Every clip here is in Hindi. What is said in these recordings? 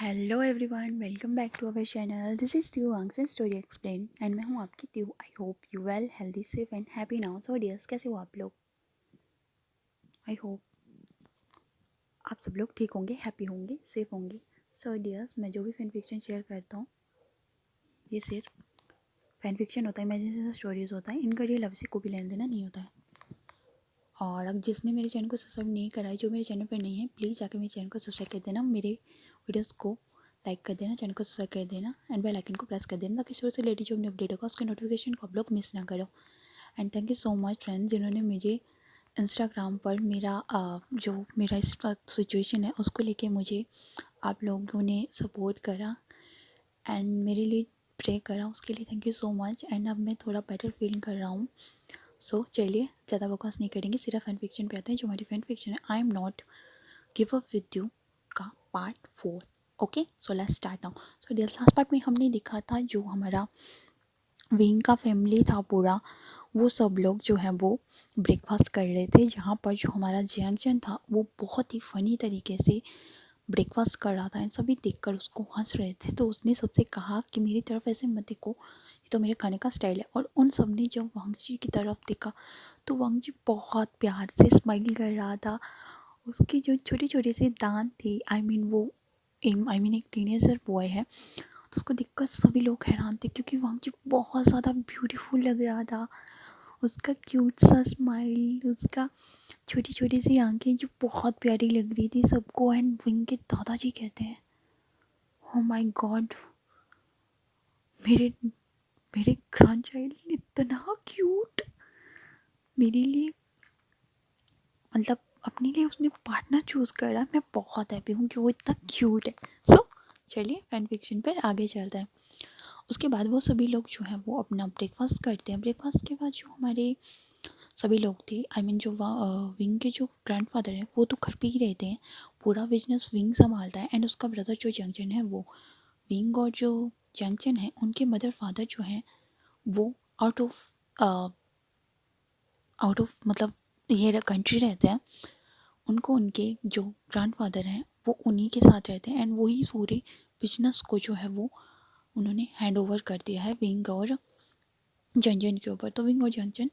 Hello everyone, welcome back to our channel. This is त्यू आंसर स्टोरी एक्सप्लेन एंड मैं हूँ आपकी त्यू। I hope you well, healthy, safe and happy now. So dears, कैसे हो आप लोग? आई होप आप सब लोग ठीक होंगे, हैप्पी होंगे, सेफ होंगे। सो डियर्स, मैं जो भी फैन फिक्शन शेयर करता हूँ ये सिर्फ फैन फिक्शन होता है, इमेजिनेशन स्टोरीज होता है। इनका रियल लाइफ से कोई भी लेना देना नहीं होता है। और अगर जिसने मेरे चैनल को सब्सक्राइब नहीं करा है, जो मेरे चैनल पर नहीं है, प्लीज़ जाकर मेरे चैनल को सब्सक्राइब कर देना, मेरे वीडियोस को लाइक कर देना, चैनल को सब्सक्राइब कर देना एंड बेल आइकन को प्रेस कर देना, ताकि शुरू से लेटेस्ट जो अपनी अपडेट होगा उसके नोटिफिकेशन को आप लोग मिस ना करो। And thank you so much friends, जिन्होंने मुझे इंस्टाग्राम पर जो मेरा इस सिचुएशन है उसको लेके मुझे आप लोगों ने सपोर्ट करा एंड मेरे लिए प्रे करा, उसके लिए thank you so much. And अब मैं थोड़ा बेटर फील कर रहा हूँ। सो चलिए ज़्यादा बकवास नहीं करेंगे, सिर्फ फैन फिक्शन पे आते हैं। जो हमारी फैन फिक्शन है I am not give up with you का part 4। Okay, so let's start now. So dear, last part में हमने देखा था जो हमारा विंग का फैमिली था पूरा, वो सब लोग जो है वो ब्रेकफास्ट कर रहे थे, जहाँ पर जो हमारा जैंगचन था वो बहुत ही फ़नी तरीके से ब्रेकफास्ट कर रहा था एंड सभी देखकर उसको हंस रहे थे। तो उसने सबसे कहा कि मेरी तरफ ऐसे मत देखो, ये तो मेरे खाने का स्टाइल है। और उन सब ने जब वांगजी की तरफ देखा तो वांगजी बहुत प्यार से स्माइल कर रहा था। उसकी जो छोटी छोटी सी दांत थी, एक टीनेजर बॉय है, तो उसको देखकर सभी लोग हैरान थे क्योंकि वांगजी बहुत ज़्यादा ब्यूटीफुल लग रहा था। उसका क्यूट सा स्माइल, उसका छोटी छोटी सी आंखें जो बहुत प्यारी लग रही थी सबको। एंड विंग के दादाजी कहते हैं, ओ माय गॉड, मेरे मेरे ग्रैंड चाइल्ड इतना क्यूट, मेरे लिए मतलब अपने लिए उसने पार्टनर चूज़ करा। मैं बहुत हैप्पी हूँ कि वो इतना क्यूट है। सो चलिए फैन फिक्शन पर आगे चलते हैं। उसके बाद वो सभी लोग जो हैं वो अपना ब्रेकफास्ट करते हैं। ब्रेकफास्ट के बाद जो हमारे सभी लोग थे, आई मीन जो विंग के जो ग्रैंडफादर हैं वो तो घर पे ही रहते हैं, पूरा बिजनेस विंग संभालता है। एंड उसका ब्रदर जो जंगचन है वो विंग, और जो जंगचन है उनके मदर फादर जो हैं वो आउट ऑफ मतलब ये कंट्री रहते हैं। उनको उनके जो ग्रैंडफादर हैं वो उन्हीं के साथ रहते हैं एंड वही पूरे बिजनेस को जो है वो उन्होंने हैंड ओवर कर दिया है विंग और जंगचन के ऊपर। तो विंग और जंगचन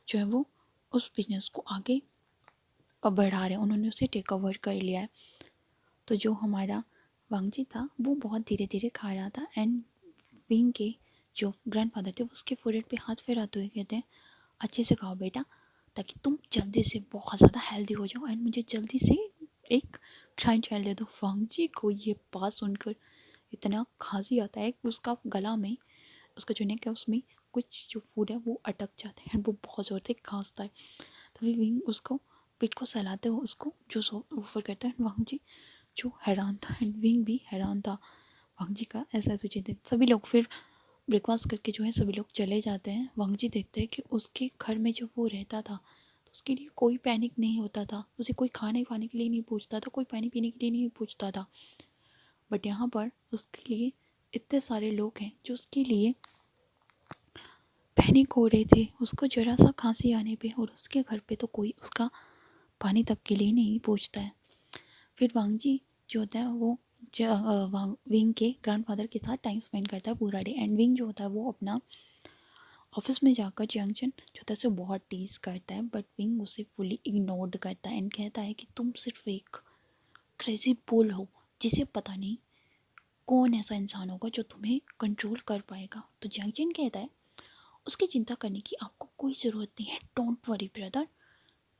जो है वो उस बिजनेस को आगे बढ़ा रहे हैं, उन्होंने उसे टेक ओवर कर लिया है। तो जो हमारा वांगजी था वो बहुत धीरे धीरे खा रहा था एंड विंग के जो ग्रैंडफादर थे वो उसके फोrehead पे हाथ फेराते हुए कहते हैं, अच्छे से खाओ बेटा, ताकि तुम जल्दी से बहुत ज़्यादा हेल्दी हो जाओ एंड मुझे जल्दी से एक ग्रैंड चाइल्ड दे दो। वांगजी को ये बात सुनकर इतना खांसी आता है कि उसका गला में, उसका जो नेक है उसमें कुछ जो फूड है वो अटक जाता है एंड वो बहुत ज़ोर से खांसता है। तभी विंग उसको पीठ को सहलाते हुए उसको जो ऊपर करता है। वांगजी जो हैरान था एंड विंग भी हैरान था वांगजी का ऐसा सोचे। सभी लोग फिर ब्रेकफास्ट करके जो है सभी लोग चले जाते हैं। वांगजी देखते हैं कि उसके घर में जब वो रहता था तो उसके लिए कोई पैनिक नहीं होता था, उसे कोई खाने पाने के लिए नहीं पूछता था, कोई पानी पीने के लिए नहीं पूछता था। बट यहाँ पर उसके लिए इतने सारे लोग हैं जो उसके लिए पैनिक हो रहे थे, उसको ज़रा सा खांसी आने पे, और उसके घर पे तो कोई उसका पानी तक के लिए नहीं पूछता है। फिर वांगजी जो होता है वो विंग के ग्रैंडफादर के साथ टाइम स्पेंड करता है पूरा डे। एंड विंग जो होता है वो अपना ऑफिस में जाकर जंक्शन जो होता है उसे बहुत टीज करता है, बट विंग उसे फुली इग्नोर्ड करता है एंड कहता है कि तुम सिर्फ एक क्रेजी बुल हो, जिसे पता नहीं कौन ऐसा इंसान होगा जो तुम्हें कंट्रोल कर पाएगा। तो जंक्शन कहता है उसकी चिंता करने की आपको कोई ज़रूरत नहीं है, डोंट वरी ब्रदर,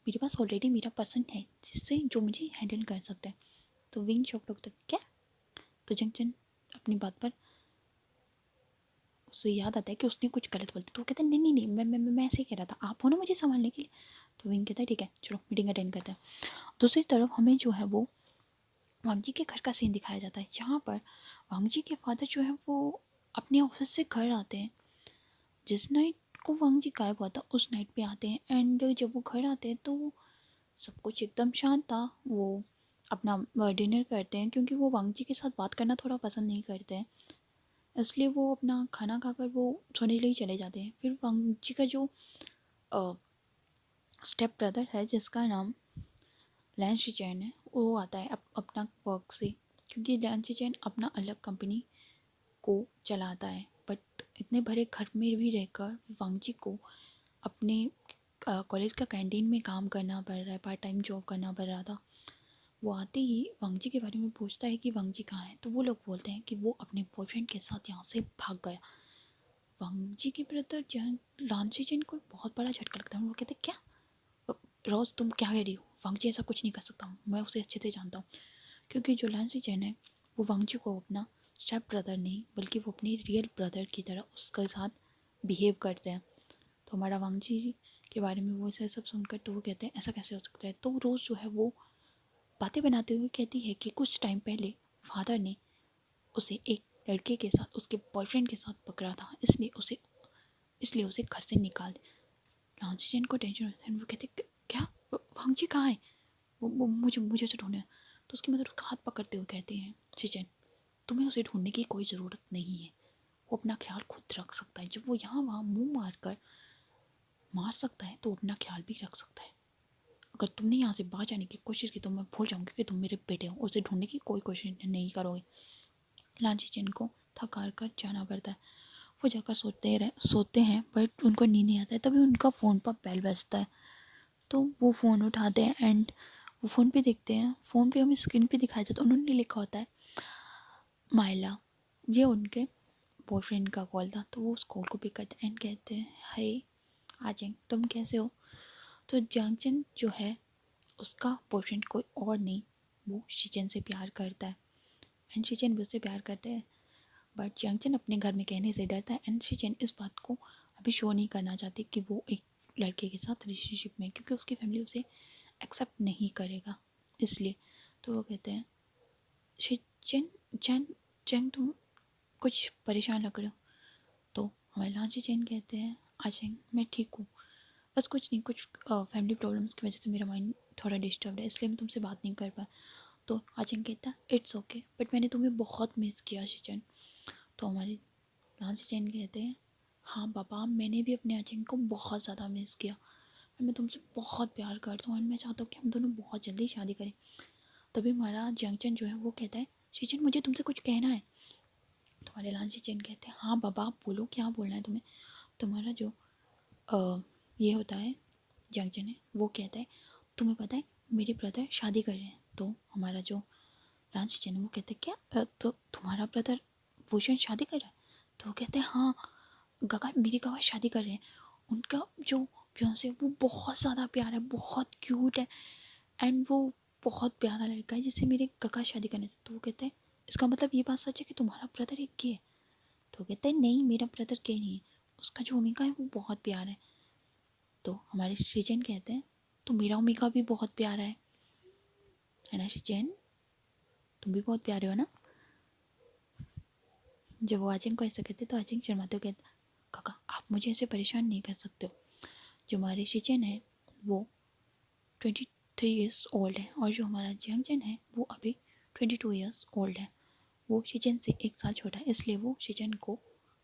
मेरे पास ऑलरेडी मेरा पर्सन है जिससे जो मुझे हैंडल कर सकता है। तो विंग शॉक लगता है, क्या? तो जंक्शन अपनी बात पर उससे याद आता है कि उसने कुछ गलत बोल दिया। तो वो कहता है नहीं नहीं नहीं, मैं ऐसे ही कह रहा था, आप हो ना मुझे संभालने के लिए। तो विंग कहता है ठीक है चलो मीटिंग अटेंड करते हैं। दूसरी तरफ हमें जो है वो वांगजी के घर का सीन दिखाया जाता है, जहाँ पर वांगजी के फादर जो है वो अपने ऑफिस से घर आते हैं। जिस नाइट को वांगजी गायब हुआ था उस नाइट पे आते हैं एंड जब वो घर आते हैं तो सब कुछ एकदम शांत था। वो अपना डिनर करते हैं क्योंकि वो वांगजी के साथ बात करना थोड़ा पसंद नहीं करते हैं, इसलिए वो अपना खाना खाकर वो सोने के लिए चले जाते हैं। फिर वांगजी का जो स्टेप ब्रदर है जिसका नाम लैन शिचैन है, वो आता है अपना वर्क से क्योंकि लान शीचेन अपना अलग कंपनी को चलाता है, बट इतने बड़े घर में भी रहकर वांगजी को अपने कॉलेज का कैंटीन में काम करना पड़ रहा है, पार्ट टाइम जॉब करना पड़ रहा था। वो आते ही वांगजी के बारे में पूछता है कि वांगजी कहाँ है, तो वो लोग बोलते हैं कि वो अपने बॉयफ्रेंड के साथ यहाँ से भाग गया। वांगजी के ब्रदर लान शीचेन को बहुत बड़ा झटका लगता है। वो कहते हैं क्या रोज़ तुम क्या कह रही हो, वांगजी ऐसा कुछ नहीं कर सकता हूँ, मैं उसे अच्छे से जानता हूँ। क्योंकि जो लान शीचेन है वो वांगजी को अपना स्टेप ब्रदर नहीं बल्कि वो अपने रियल ब्रदर की तरह उसके साथ बिहेव करते हैं। तो हमारा वांगजी जी के बारे में वो ऐसा सब सुनकर तो वो कहते हैं ऐसा कैसे हो सकता है। तो रोज़ जो है वो बातें बनाते हुए कहती है कि कुछ टाइम पहले फादर ने उसे एक लड़के के साथ उसके बॉयफ्रेंड के साथ पकड़ा था, इसलिए उसे घर से निकाल दे। लांचन को टेंशन होता है। वो कहते क्या वांगजी कहाँ है, वो मुझे उसे ढूंढना है। तो उसकी मदर उसका हाथ पकड़ते हुए कहते हैं शिचन तुम्हें उसे ढूंढने की कोई ज़रूरत नहीं है, वो अपना ख्याल खुद रख सकता है। जब वो यहाँ वहाँ मुंह मार सकता है तो अपना ख्याल भी रख सकता है। अगर तुमने यहाँ से बाहर जाने की कोशिश की तो मैं भूल जाऊँगी कि तुम मेरे बेटे हो, उसे ढूंढने की कोई कोशिश नहीं करोगे। लांची चैन को थक हार कर जाना पड़ता है। वो जाकर सोते हैं बट उनको नींद नहीं आता है। तभी उनका फ़ोन पर बेल बजता है, तो वो फ़ोन उठाते हैं एंड वो फ़ोन पे देखते हैं। फ़ोन पे हमें स्क्रीन पे दिखाया जाता है, उन्होंने लिखा होता है माइला। ये उनके बॉयफ्रेंड का कॉल था। तो वो उस कॉल को पिक करते हैं एंड कहते हैं हाय आजेंग तुम कैसे हो। तो जांगचन जो है उसका बॉयफ्रेंड कोई और नहीं, वो शिचन से प्यार करता है एंड शिचन भी उससे प्यार करते हैं। बट जांगचन अपने घर में कहने से डरता है एंड शिचन इस बात को अभी शो नहीं करना चाहती कि वो एक लड़के के साथ रिलेशनशिप में, क्योंकि उसकी फैमिली उसे एक्सेप्ट नहीं करेगा इसलिए। तो वो कहते हैं शिचन जैन जैंग तुम कुछ परेशान लग रहे हो। तो हमारे लांची चैन कहते हैं आजेंग मैं ठीक हूँ, बस कुछ नहीं, कुछ फैमिली प्रॉब्लम्स की वजह से मेरा माइंड थोड़ा डिस्टर्ब है, इसलिए मैं तुमसे बात नहीं कर पाया। तो आजेंग कहता है इट्स ओके बट मैंने तुम्हें बहुत मिस किया शिचन। तो हमारे लांची चैन कहते हैं हाँ पापा मैंने भी अपने आजेंग को बहुत ज़्यादा मिस किया और मैं तुमसे बहुत प्यार करता हूँ और मैं चाहता हूँ कि हम दोनों बहुत जल्दी शादी करें। तभी हमारा जंगचन जो है वो कहता है शिचन मुझे तुमसे कुछ कहना है। तुम्हारे लांची चैन कहते हैं हाँ बाबा आप बोलो क्या बोलना है तुम्हें। तुम्हारा जो ये होता है जंक्शन है वो कहता है तुम्हें पता है मेरे ब्रदर शादी कर रहे हैं। तो हमारा जो लांच चैन है वो कहते हैं क्या तो तुम्हारा ब्रदर भूषण शादी कर रहा है। तो वो कहते हैं हाँ गगा मेरी गगा शादी कर रहे हैं। उनका जो फियांसे वो बहुत ज़्यादा प्यारा है, बहुत क्यूट है एंड वो बहुत प्यारा लड़का है जिससे मेरे गगा शादी करने से। तो वो कहते हैं इसका मतलब ये बात सच है कि तुम्हारा ब्रदर एक गे है। तो वो कहते हैं नहीं मेरा ब्रदर गे नहीं है, उसका जो ओमिका है वो बहुत प्यारा है। तो हमारे शिचन कहते हैं तो मेरा ओमिका भी बहुत प्यारा है ना शिचन, तुम भी बहुत प्यारे हो ना। जब वो आचिंग को ऐसा कहते तो आचिंग शर्माते कहते काका आप मुझे ऐसे परेशान नहीं कर सकते हो। जो हमारे शिचन है वो 23 ईयर्स ओल्ड है और जो हमारा जंगजन है वो अभी 22 ईयर्स ओल्ड है। वो शिचन से 1 साल छोटा है इसलिए वो शिचन को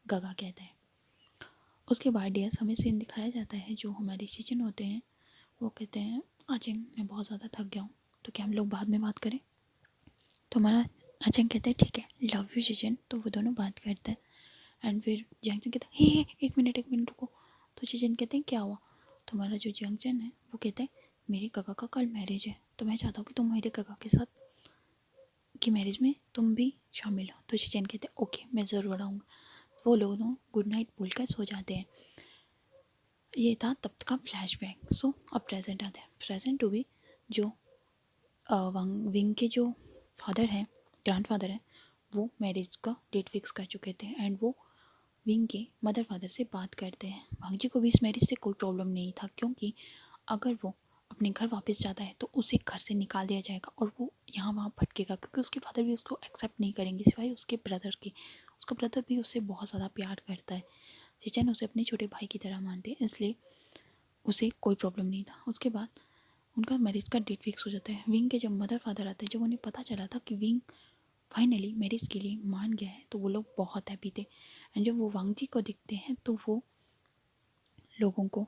गगा कहता है। उसके बाद डियर्स हमें सीन दिखाया जाता है। जो हमारे शिचन होते हैं वो कहते हैं आचिंग मैं बहुत ज़्यादा थक गया हूँ तो क्या हम लोग बाद में बात करें। तो हमारा आचिंग कहता है ठीक है लव यू शिचन। तो वो दोनों बात करते हैं एंड फिर जंगचन कहता है हे एक मिनट रुको। तो शिचन कहते हैं क्या हुआ। तो हमारा जो जंगचन है वो कहता है मेरे काका का कल मैरिज है तो मैं चाहता हूँ कि तुम मेरे काका के साथ की मैरिज में तुम भी शामिल हो। तो शिचन कहते हैं ओके मैं ज़रूर आऊँगा। वो लोग दोनों गुड नाइट बोलकर सो जाते हैं। ये था तब का फ्लैशबैक। सो अब प्रेजेंट आते हैं। प्रेजेंट टू भी जो विंग के जो फादर हैं ग्रैंडफादर हैं वो मैरिज का डेट फिक्स कर चुके थे एंड वो विंग के मदर फादर से बात करते हैं। वांगजी को भी इस मैरिज से कोई प्रॉब्लम नहीं था क्योंकि अगर वो अपने घर वापस जाता है तो उसे घर से निकाल दिया जाएगा और वो यहाँ वहाँ भटकेगा क्योंकि उसके फादर भी उसको एक्सेप्ट नहीं करेंगे सिवाय उसके ब्रदर के। उसका ब्रदर भी उससे बहुत ज़्यादा प्यार करता है। शिचन उसे अपने छोटे भाई की तरह मानते हैं इसलिए उसे कोई प्रॉब्लम नहीं था। उसके बाद उनका मैरिज का डेट फिक्स हो जाता है। विंग के जब मदर फादर आते हैं, जब उन्हें पता चला था कि विंग फाइनली मैरिज के लिए मान गया है तो वो लोग बहुत हैप्पी थे एंड जब वो वांगजी को दिखते हैं तो वो लोगों को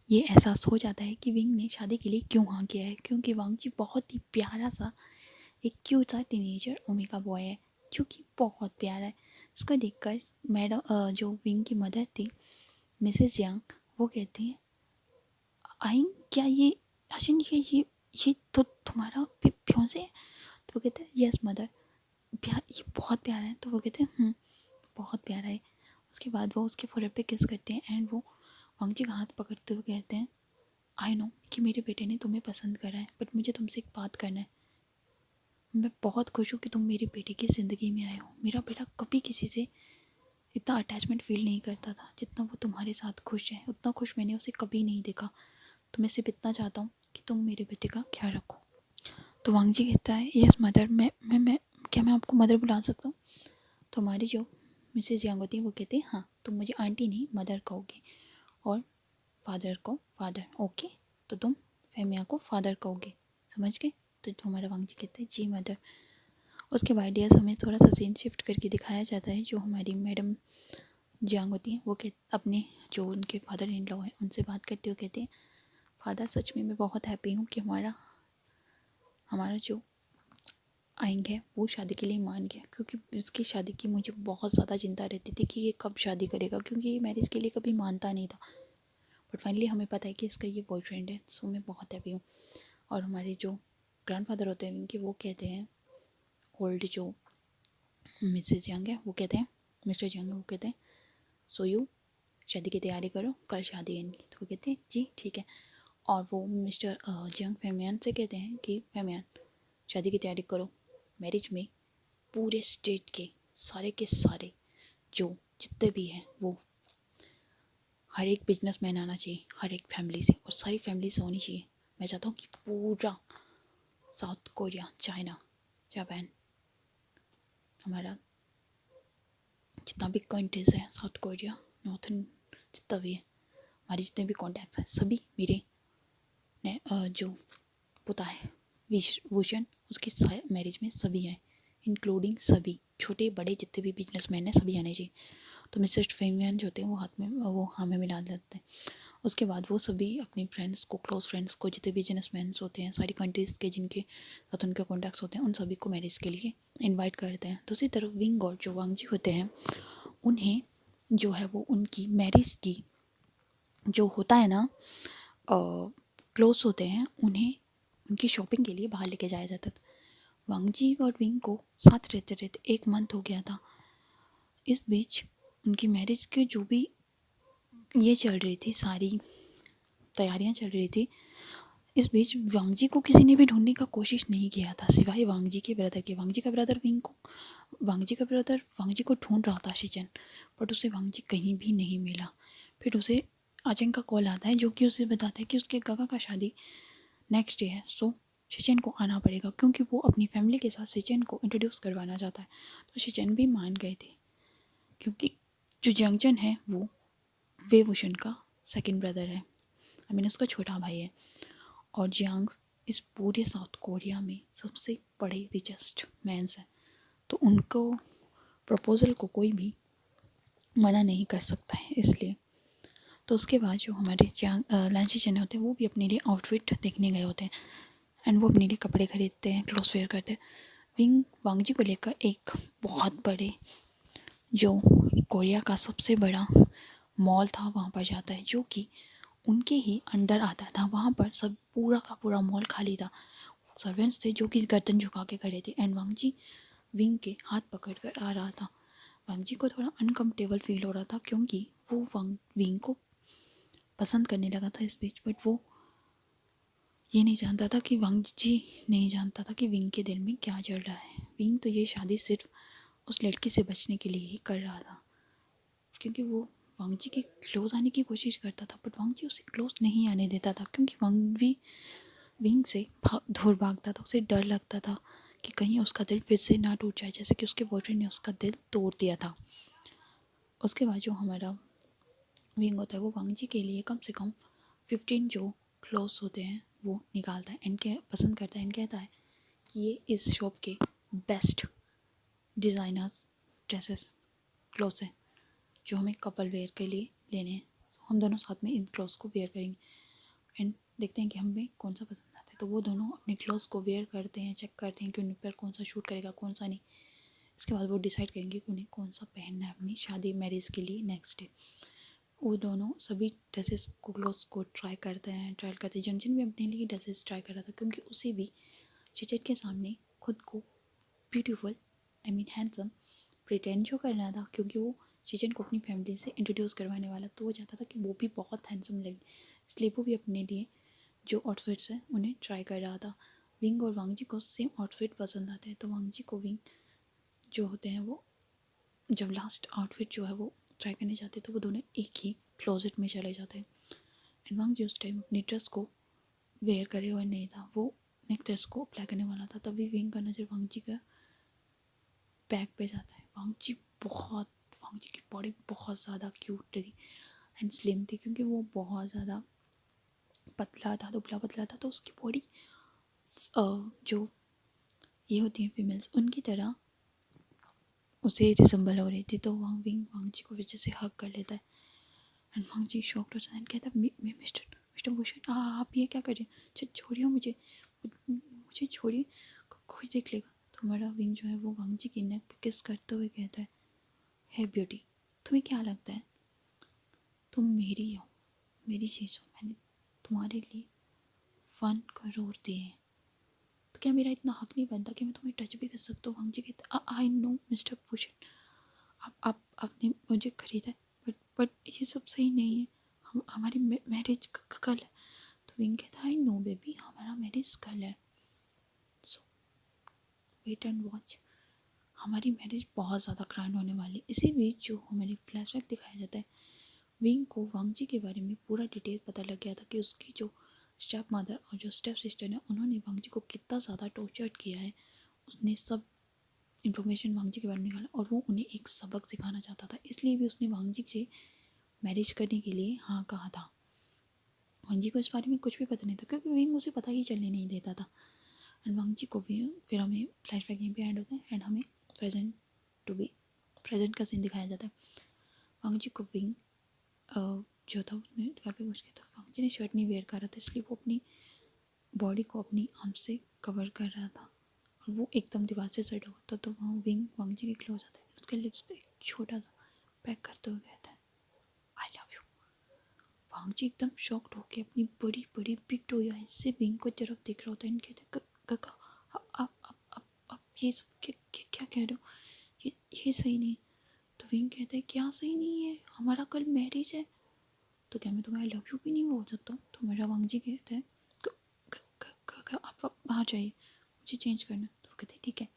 ये एहसास हो जाता है कि विंग ने शादी के लिए क्यों हाँ किया है, क्योंकि वांगजी बहुत ही प्यारा सा एक क्यूट सा टीनेजर ओमेगा बॉय है जो कि बहुत प्यारा है। इसको देखकर मैडम जो विंग की मदर थी मिसेस यांग, वो कहती है आई क्या ये हसीन, ये तो तुम्हारा फियांसे है? तो वो कहते हैं यस मदर, ये बहुत प्यारा है। तो वो कहते हैं बहुत प्यारा है। उसके बाद वो उसके फोrehead पे किस करते हैं एंड वो वांग जी का हाथ पकड़ते हुए कहते हैं आई नो कि मेरे बेटे ने तुम्हें पसंद करा है, बट मुझे तुमसे एक बात करना है। मैं बहुत खुश हूँ कि तुम मेरे बेटे की ज़िंदगी में आए हो। मेरा बेटा कभी किसी से इतना अटैचमेंट फील नहीं करता था जितना वो तुम्हारे साथ खुश है। उतना खुश मैंने उसे कभी नहीं देखा। तो मैं सिर्फ इतना चाहता हूँ कि तुम मेरे बेटे का ख्याल रखो। तो वांग जी कहता है यस मदर, मैं क्या मैं आपको मदर बुला सकता हूँ? तो हमारी जो मिसेज यांग होती है वो कहती है हाँ, तुम मुझे आंटी नहीं मदर कहोगे और फादर को फादर, ओके? तो तुम फेमिया को फादर कहोगे, समझ गए? तो हमारा वांग जी कहते हैं जी मदर। उसके बाद डियर्स हमें थोड़ा सा सीन शिफ्ट करके दिखाया जाता है। जो हमारी मैडम जियांग होती हैं वो अपने जो उनके फादर इन लॉ हैं उनसे बात करते हुए कहते हैं फादर सच में मैं बहुत हैप्पी हूँ कि हमारा जो आएंगे वो शादी के लिए मान गया, क्योंकि उसकी शादी की मुझे बहुत ज़्यादा चिंता रहती थी कि ये कब शादी करेगा, क्योंकि ये मैरिज के लिए कभी मानता नहीं था। बट फाइनली हमें पता है कि इसका ये बॉयफ्रेंड है। सो मैं बहुत हैप्पी हूँ। और हमारे जो ग्रैंडफादर होते हैं इनके, वो कहते हैं ओल्ड जो मिसेज यंग है वो कहते हैं मिस्टर यंग है वो कहते हैं सो यू शादी की तैयारी करो, कल शादी है इनकी। तो वो कहते हैं जी ठीक है। और वो मिस्टर जंग फेमियान से कहते हैं कि फेमियान शादी की तैयारी करो। मैरिज में पूरे स्टेट के सारे जो जितने भी हैं वो हर एक बिजनेसमैन आना चाहिए, हर एक फैमिली से, और सारी फैमिली से होनी चाहिए। मैं चाहता हूँ कि पूरा साउथ कोरिया, चाइना, जापान, हमारा जितना भी कंट्रीज़ है, साउथ कोरिया, नॉर्थन, जितना भी है, हमारे जितने भी कॉन्टैक्ट्स हैं सभी मेरे ने जो पुता है विजन उसकी मैरिज में सभी आए, इंक्लूडिंग सभी छोटे बड़े जितने भी बिजनेसमैन हैं सभी आने चाहिए। तो मिस्टर फेमियन जो होते हैं वो हाथ में वो हमें मिला देते हैं। उसके बाद वो सभी अपनी फ्रेंड्स को, क्लोज फ्रेंड्स को, जितने बिजनेसमैन होते हैं सारी कंट्रीज़ के जिनके साथ उनके कॉन्टैक्ट्स होते हैं उन सभी को मैरिज के लिए इनवाइट करते हैं। दूसरी तरफ विंग और जो वांग जी होते हैं उन्हें जो है वो उनकी मैरिज की जो होता है ना क्लोज होते हैं उन्हें उनकी शॉपिंग के लिए बाहर लेके जाया जाता था। वांग जी और विंग को साथ रहते रहते 1 मंथ हो गया था। इस बीच उनकी मैरिज के जो भी ये चल रही थी, सारी तैयारियां चल रही थी, इस बीच वांग जी को किसी ने भी ढूंढने का कोशिश नहीं किया था सिवाय वांग जी के ब्रदर के। वांग जी का ब्रदर विंग को, वांग जी का ब्रदर वांग जी को ढूंढ रहा था शिचन, बट उसे वांग जी कहीं भी नहीं मिला। फिर उसे अजंग का कॉल आता है जो कि उसे बताता है कि उसके काका का शादी नेक्स्ट डे है। सो शिचन को आना पड़ेगा क्योंकि वो अपनी फैमिली के साथ शिचन को इंट्रोड्यूस करवाना चाहता है। तो शिचन भी मान गए थे क्योंकि जो जंगजन है वो वेवुशन का सेकंड ब्रदर है, आई मीन उसका छोटा भाई है। और जियांग इस पूरे साउथ कोरिया में सबसे बड़े रिचेस्ट मैंस हैं, तो उनको प्रपोज़ल को कोई भी मना नहीं कर सकता है। इसलिए तो उसके बाद जो हमारे लांची चने होते हैं वो भी अपने लिए आउटफिट देखने गए होते हैं एंड वो अपने लिए कपड़े खरीदते हैं, क्लोथ वेयर करते हैं। विंग वांग जी को लेकर एक बहुत बड़े जो कोरिया का सबसे बड़ा मॉल था वहाँ पर जाता है जो कि उनके ही अंडर आता था। वहाँ पर सब पूरा का पूरा मॉल खाली था, सर्वेंट्स थे जो कि गर्दन झुका के खड़े थे एंड वांग जी विंग के हाथ पकड़ कर आ रहा था। वांग जी को थोड़ा अनकम्फर्टेबल फील हो रहा था क्योंकि वो विंग को पसंद करने लगा था इस बीच, बट वो ये नहीं जानता था कि वांग जी नहीं जानता था कि विंग के दिल में क्या चल रहा है। विंग तो ये शादी सिर्फ उस लड़की से बचने के लिए ही कर रहा था क्योंकि वो वांग जी के क्लोज आने की कोशिश करता था, बट वांग जी उसे क्लोज नहीं आने देता था क्योंकि वांग भी विंग से दूर भागता था। उसे डर लगता था कि कहीं उसका दिल फिर से ना टूट जाए जैसे कि उसके बॉयफ्रेंड ने उसका दिल तोड़ दिया था। उसके बाद जो हमारा विंग होता है वो वांग जी के लिए कम से कम 15 जो क्लोथ्स होते हैं वो निकालता है एंड पसंद करता है एंड कहता है कि ये इस शॉप के बेस्ट डिज़ाइनर्स ड्रेसेस क्लोथ्स हैं जो हमें कपल वेयर के लिए लेने हैं। तो हम दोनों साथ में इन क्लोथ्स को वेयर करेंगे एंड देखते हैं कि हमें कौन सा पसंद आता है। तो वो दोनों अपने क्लोथ्स को वेयर करते हैं, चेक करते हैं कि उन पर कौन सा शूट करेगा कौन सा नहीं। इसके बाद वो डिसाइड करेंगे कि उन्हें कौन सा पहनना है अपनी शादी मैरिज के लिए नेक्स्ट डे। वो दोनों सभी ड्रेसेस को क्लोथ्स को ट्राई करते हैं। जंक्शन भी अपने लिए ड्रेसेस ट्राई कर रहा था क्योंकि उसे भी चेचट के सामने खुद को ब्यूटीफुल हैंडसम प्रिटेंड जो करना था, क्योंकि वो चेचन को अपनी फैमिली से इंट्रोड्यूस करवाने वाला। तो वो चाहता था कि वो भी बहुत हैंडसम लगे, इसलिए वो भी अपने लिए जो आउटफिट्स हैं उन्हें ट्राई कर रहा था। विंग और वांगजी को सेम आउटफिट पसंद आते हैं, तो वांगजी को विंग जो होते हैं वो जब लास्ट आउटफिट जो है वो ट्राई करने जाते हैं तो वो दोनों एक ही क्लोजेट में चले जाते हैं। एंड वांगजी उस टाइम अपनी ड्रेस को वेयर करे हुए नहीं था, वो नेक्स्ट ड्रेस को अप्लाई करने वाला था। तभी विंग का नज़र वांगजी का बैग पे जाता है। वांगजी की बॉडी बहुत ज़्यादा क्यूट थी एंड स्लिम थी, क्योंकि वो बहुत ज़्यादा पतला था, दुबला पतला था। तो उसकी बॉडी जो ये होती हैं फीमेल्स उनकी तरह उसे रिजेंबल हो रही थी। तो वांगजी को वजह से हक कर लेता है एंड वांगजी शॉक्ड हो जाता है, कहता है मिस्टर भूषण आप ये क्या कर रहे हैं, छोड़िए मुझे छोड़िए, कोई देख लेगा। तो हमारा विंग जो है वो वांगजी की नेक पे किस करते हुए कहता है, हे ब्यूटी, तुम्हें क्या लगता है तुम मेरी हो, मेरी चीज़ हो, मैंने तुम्हारे लिए 1 करोड़ दिए हैं, तो क्या मेरा इतना हक नहीं बनता कि मैं तुम्हें टच भी कर सकता हूँ। वांगजी कहता है आई नो मिस्टर भूषण, आपने मुझे खरीदा है, बट ये सब सही नहीं है, हमारी मैरिज कल है। तो विंग कहता है आई नो बेबी, हमारा मैरिज कल है, सो वेट एंड वॉच, हमारी मैरिज बहुत ज़्यादा ग्रैंड होने वाली। इसी बीच जो हमारे फ्लैशबैक दिखाया जाता है, विंग को वांगजी के बारे में पूरा डिटेल पता लग गया था कि उसकी जो स्टेप मदर और जो स्टेप सिस्टर है उन्होंने वांगजी को कितना ज़्यादा टॉर्चर किया है। उसने सब इन्फॉर्मेशन वांगजी के बारे में निकाला और वो उन्हें एक सबक सिखाना चाहता था, इसलिए भी उसने वांगजी से मैरिज करने के लिए हाँ कहा था। वांगजी को इस बारे में कुछ भी पता नहीं था क्योंकि विंग उसे पता ही चलने नहीं देता था। एंड वांगजी को फिर हमें फ्लैशबैक यहीं पे एंड होता है एंड हमें प्रेजेंट का सीन दिखाया जाता है। वांगजी को विंग जो था उसने दीवार पे घुस गया था। वांगजी ने शर्ट नहीं वेयर करा था, इसलिए वो अपनी बॉडी को अपनी आर्म से कवर कर रहा था और वो एकदम दीवार से सटा हुआ था। तो वहाँ विंग वांगजी के क्लोज आता है, उसके लिप्स पे एक छोटा सा पैक करते हुए कहता है आई लव यू। वांगजी एकदम शॉक्ड होकर अपनी बड़ी बड़ी बिग टोई आइज से विंग को तरफ देख रहा होता है। कहते काका आप ये सब क्या कह रहे हो, ये सही नहीं। तो विंग कहता है क्या सही नहीं है, हमारा कल मैरिज है, तो क्या मैं तुम्हें आई लव यू भी नहीं बोल सकता हूँ। तो मेरा वांगजी कहता है आप बाहर जाइए, मुझे चेंज करना। तो वो कहते हैं ठीक है।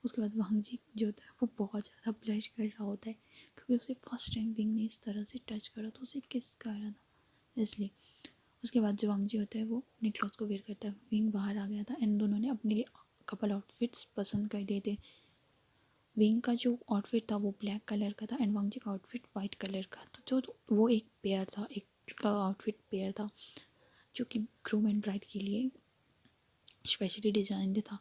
उसके बाद वांगजी जो होता है वो बहुत ज़्यादा ब्लश कर रहा होता है क्योंकि उसे फर्स्ट टाइम विंग ने इस तरह से टच करा तो उसे किस कर रहा था, इसलिए। उसके बाद जो वांगजी होता है वो अपने क्लॉथ्स को वेयर करता है। विंग बाहर आ गया था एंड दोनों ने अपने लिए कपल आउटफिट्स पसंद कर लिए थे। विंग का जो आउटफिट था वो ब्लैक कलर का था एंड वांगजी का आउटफिट वाइट कलर का था। जो वो एक पेयर था, एक आउटफिट पेयर था जो कि ग्रूम एंड ब्राइड के लिए स्पेशली डिज़ाइंड था।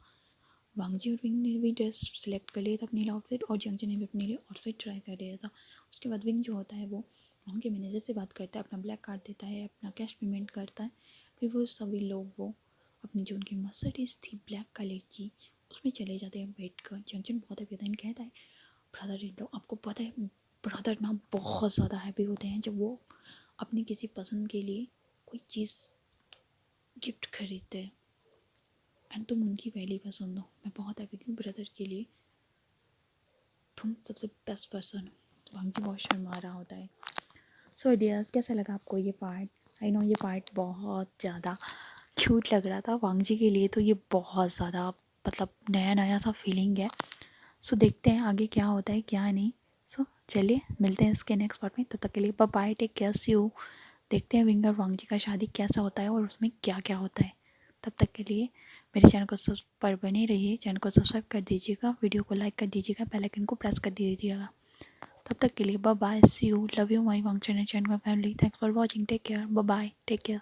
वांगजी और विंग ने भी ड्रेस सेलेक्ट कर लिया था अपने लिए आउटफिट और जंगजन ने भी अपने लिए आउटफिट ट्राई कर लिया था। उसके बाद विंग जो होता है वो उनके मैनेजर से बात करता है, अपना ब्लैक कार्ड देता है, अपना कैश पेमेंट करता है। फिर वो सभी लोग वो अपनी जो उनकी मर्सिडीज थी ब्लैक कलर की उसमें चले जाते हैं बैठ कर। जंगजन बहुत हैप्पी होता है, कहता है ब्रदर इन लॉ, आपको पता है ब्रदर ना बहुत ज़्यादा हैप्पी होते हैं जब वो अपनी किसी पसंद के लिए कोई चीज़ गिफ्ट खरीदते हैं एंड तुम उनकी पहली पसंद हो। मैं बहुत हैप्पी हूँ ब्रदर के लिए, तुम सबसे बेस्ट पर्सन हो। वांगजी बहुत शर्मा रहा होता है। सो डियर्स, कैसा लगा आपको ये पार्ट? आई नो ये पार्ट बहुत ज़्यादा क्यूट लग रहा था वांगजी के लिए, तो ये बहुत ज़्यादा मतलब नया सा फीलिंग है। सो देखते हैं आगे क्या होता है क्या नहीं। सो चलिए मिलते हैं इसके नेक्स्ट पार्ट में, तब तक के लिए bye bye, take care, see you. देखते हैं विंग और वांगजी का शादी कैसा होता है और उसमें क्या क्या होता है। तब तक के लिए मेरे चैनल को पर बने रहिए, चैनल को सब्सक्राइब कर दीजिएगा, वीडियो को लाइक कर दीजिएगा, बेल आइकन को प्रेस कर दीजिएगा। तब तक के लिए bye bye, see you, love you my वांगचन and my family, thanks for watching, take care, bye bye, take care.